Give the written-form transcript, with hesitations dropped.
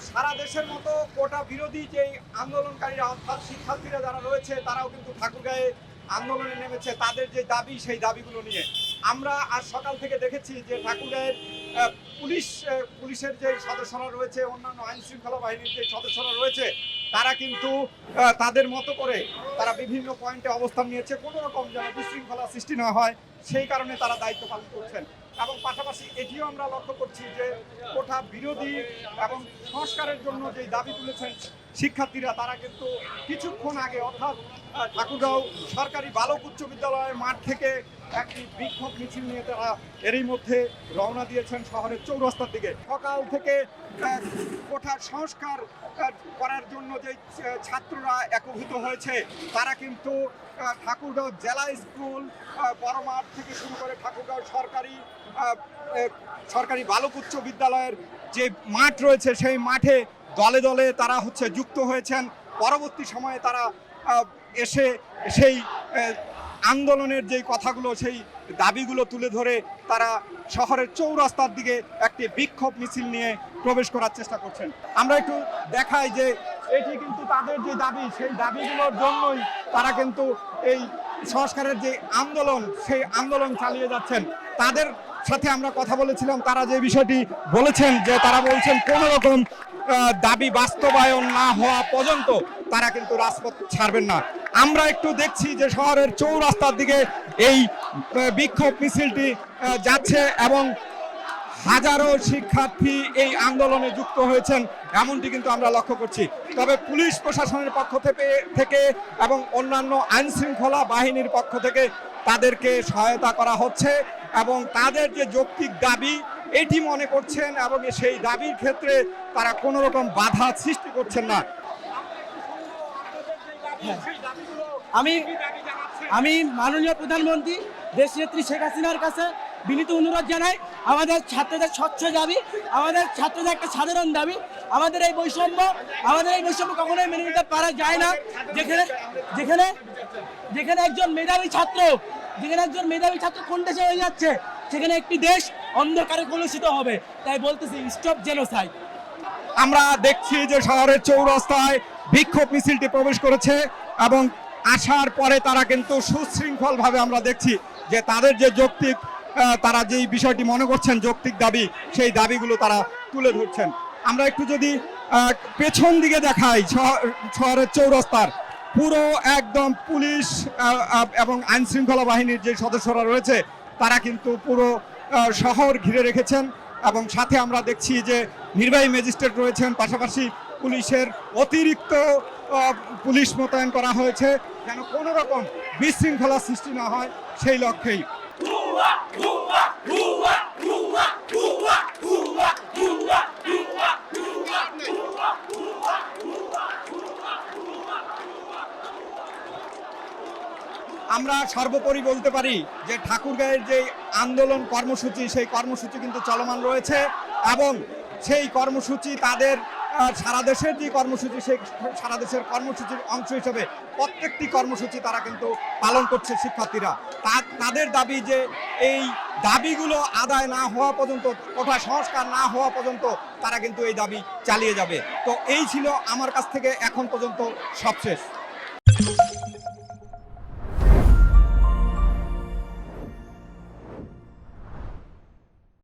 সারা দেশের মতো কোটা বিরোধী যে আন্দোলনকারীরা অর্থাৎ শিক্ষার্থীরা যারা রয়েছে তারাও কিন্তু ঠাকুরগাঁয়ে আন্দোলনে নেমেছে তাদের যে দাবি সেই দাবিগুলো নিয়ে। আমরা আজ সকাল থেকে দেখেছি যে ঠাকুরগাঁয়ের পুলিশের যে সদস্যরা রয়েছে, অন্যান্য আইন শৃঙ্খলা বাহিনীর যে সদস্যরা রয়েছে, তারা কিন্তু তাদের মতো করে তারা বিভিন্ন পয়েন্টে অবস্থান নিয়েছে, কোনো রকম যেন বিশৃঙ্খলা সৃষ্টি না হয় সেই কারণে তারা দায়িত্ব পালন করছেন। এবং পাশাপাশি এটিও আমরা লক্ষ্য করছি যে কোটা বিরোধী এবং সংস্কারের জন্য যে দাবি তুলেছেন শিক্ষার্থীরা, তারা কিন্তু কিছুক্ষণ আগে অর্থাৎ ঠাকুরগাঁও সরকারি বালক উচ্চ বিদ্যালয়ের মাঠ থেকে একটি বিক্ষোভ মিছিল নিয়ে তারা এরই মধ্যে রওনা দিয়েছেন শহরের চৌরাস্তার দিকে। সকাল থেকে কোটা সংস্কার করার জন্য যে ছাত্ররা একভূত হয়েছে, তারা কিন্তু ঠাকুরগাঁও জেলা স্কুল বড় মাঠ থেকে শুরু করে ঠাকুরগাঁও সরকারি বালক উচ্চ বিদ্যালয়ের যে মাঠ রয়েছে সেই মাঠে দলে দলে তারা যুক্ত হয়েছেন। পরবর্তী সময়ে তারা এসে সেই আন্দোলনের যে কথাগুলো সেই দাবিগুলো তুলে ধরে তারা শহরের চৌরাস্তার দিকে একটি বিক্ষোভ মিছিল নিয়ে প্রবেশ করার চেষ্টা করছেন। আমরা একটু দেখাই যে এটি কিন্তু তাদের যে দাবি সেই দাবিগুলোর জন্যই তারা কিন্তু এই সংস্কারের যে আন্দোলন সেই আন্দোলন চালিয়ে যাচ্ছেন। তাদের সাথে আমরা কথা বলেছিলাম, তারা যে বিষয়টি বলেছেন যে তারা বলছেন কোনো রকম দাবি বাস্তবায়ন না হওয়া পর্যন্ত তারা কিন্তু রাজপথ ছাড়বেন না। আমরা একটু দেখছি যে শহরের চৌরাস্তার দিকে এই বিক্ষোভ মিছিলটি যাচ্ছে এবং হাজারো শিক্ষার্থী এই আন্দোলনে যুক্ত হয়েছেন এমনটি কিন্তু আমরা লক্ষ্য করছি। তবে পুলিশ প্রশাসনের পক্ষ থেকে এবং অন্যান্য আইন শৃঙ্খলা বাহিনীর পক্ষ থেকে তাদেরকে সহায়তা করা হচ্ছে এবং তাদের যে যৌক্তিক দাবি এটি মনে করছেন এবং সেই দাবির ক্ষেত্রে তারা কোনো রকম বাধা সৃষ্টি করছেন না। আমি মাননীয় প্রধানমন্ত্রী দেশনেত্রী শেখ হাসিনার কাছে বিনীত অনুরোধ জানাই, আমাদের ছাত্রদের স্বচ্ছ দাবি, আমাদের ছাত্রদের একটা সাধারণ দাবি, আমাদের এই বৈষম্য কখনোই মেনে নিতে পারা যায় না। যেখানে একজন মেধাবী ছাত্র কোণঠাসা হয়ে যাচ্ছে, সেখানে একটি দেশ অন্ধকারে কলুষিত হবে। তাই বলতেছি, স্টপ জেনোসাইড। আমরা দেখছি যে শহরের চৌরাস্তায় বিক্ষোভ মিছিলটি প্রবেশ করেছে এবং আসার পরে তারা কিন্তু সুশৃঙ্খলভাবে আমরা দেখছি যে তাদের যে যৌক্তিক তারা যেই বিষয়টি মনে করছেন যৌক্তিক দাবি সেই দাবিগুলো তারা তুলে ধরছেন। আমরা একটু যদি পেছন দিকে দেখাই, শহরের চৌরাস্তার পুরো একদম পুলিশ এবং আইন শৃঙ্খলা বাহিনীর যে সদস্যরা রয়েছে তারা কিন্তু পুরো শহর ঘিরে রেখেছেন এবং সাথে আমরা দেখছি যে নির্বাহী ম্যাজিস্ট্রেট রয়েছেন, পাশাপাশি পুলিশের অতিরিক্ত পুলিশ মোতায়েন করা হয়েছে যেন কোনো রকম বিশৃঙ্খলা সৃষ্টি না হয় সেই লক্ষ্যেই। আমরা সর্বোপরি বলতে পারি যে ঠাকুরগাঁয়ের যে আন্দোলন কর্মসূচি সেই কর্মসূচি কিন্তু চলমান রয়েছে এবং সেই কর্মসূচি তাদের সারা দেশের যে কর্মসূচি সেই সারা দেশের কর্মসূচির অংশ হিসেবে প্রত্যেকটি কর্মসূচি তারা কিন্তু পালন করছে শিক্ষার্থীরা। তাদের দাবি যে এই দাবিগুলো আদায় না হওয়া পর্যন্ত, কোটা সংস্কার না হওয়া পর্যন্ত তারা কিন্তু এই দাবি চালিয়ে যাবে। তো এই ছিল আমার কাছ থেকে এখন পর্যন্ত সবশেষ।